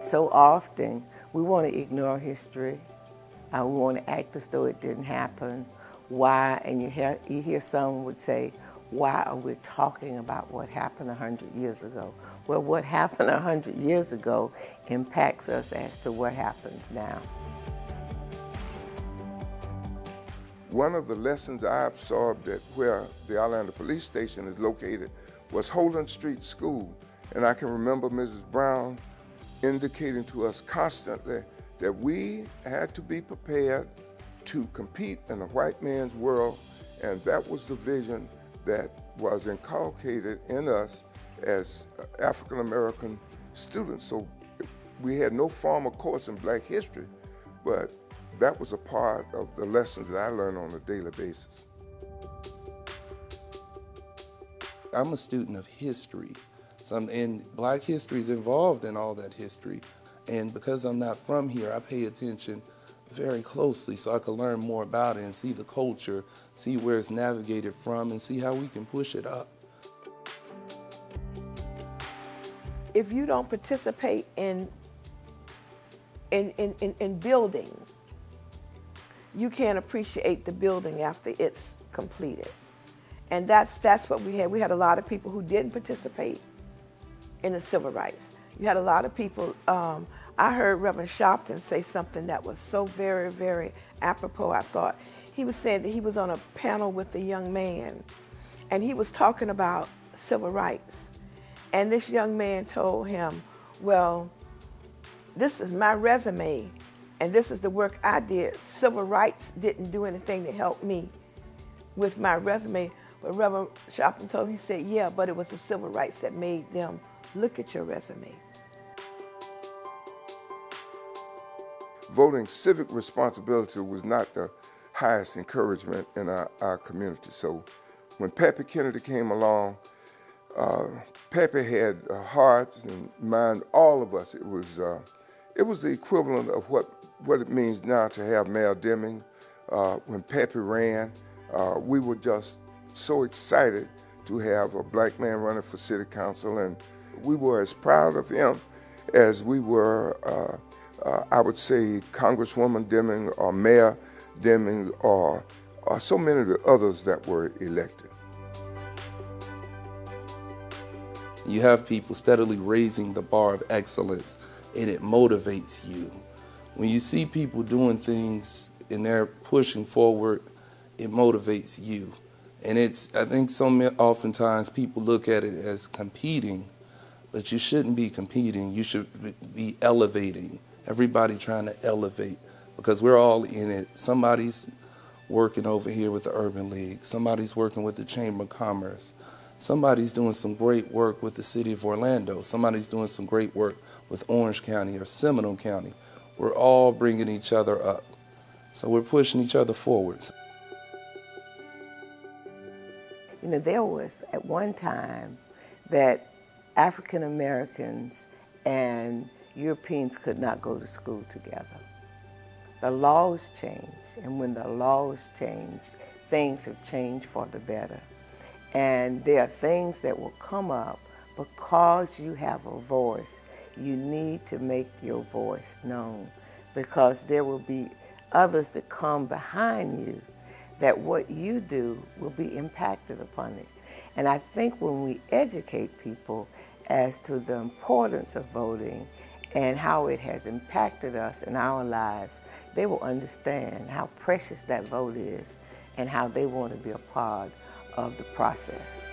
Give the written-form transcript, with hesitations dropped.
So often, we want to ignore history. We want to act as though it didn't happen. Why? And you hear someone would say, why are we talking about what happened 100 years ago? Well, what happened 100 years ago impacts us as to what happens now. One of the lessons I absorbed at where the Orlando Police Station is located was Holden Street School. And I can remember Mrs. Brown indicating to us constantly that we had to be prepared to compete in a white man's world, and that was the vision that was inculcated in us as African American students. So we had no formal course in Black history, but that was a part of the lessons that I learned on a daily basis. I'm a student of history, and Black history is involved in all that history. And because I'm not from here, I pay attention very closely so I can learn more about it and see the culture, see where it's navigated from, and see how we can push it up. If you don't participate in building, you can't appreciate the building after it's completed. And that's what we had. We had a lot of people who didn't participate in the civil rights. You had a lot of people, I heard Reverend Sharpton say something that was so very, very apropos, I thought. He was saying that he was on a panel with a young man, and he was talking about civil rights. And this young man told him, well, this is my resume, and this is the work I did. Civil rights didn't do anything to help me with my resume. But Reverend Sharpton told him, he said, yeah, but it was the civil rights that made them look at your resume. Voting civic responsibility was not the highest encouragement in our community. So when Pappy Kennedy came along, Pappy had a heart and mind, all of us. It was the equivalent of what it means now to have Mayor Deming. When Pappy ran, we were just so excited to have a Black man running for city council, and we were as proud of him as we were, I would say, Congresswoman Deming or Mayor Deming or so many of the others that were elected. You have people steadily raising the bar of excellence, and it motivates you. When you see people doing things and they're pushing forward, it motivates you. And I think oftentimes people look at it as competing, but you shouldn't be competing. You should be elevating. Everybody trying to elevate, because we're all in it. Somebody's working over here with the Urban League. Somebody's working with the Chamber of Commerce. Somebody's doing some great work with the city of Orlando. Somebody's doing some great work with Orange County or Seminole County. We're all bringing each other up. So we're pushing each other forward. You know, there was at one time that African Americans and Europeans could not go to school together. The laws changed, and when the laws changed, things have changed for the better. And there are things that will come up because you have a voice. You need to make your voice known, because there will be others that come behind you that what you do will be impacted upon it. And I think when we educate people as to the importance of voting and how it has impacted us in our lives, they will understand how precious that vote is and how they want to be a part of the process.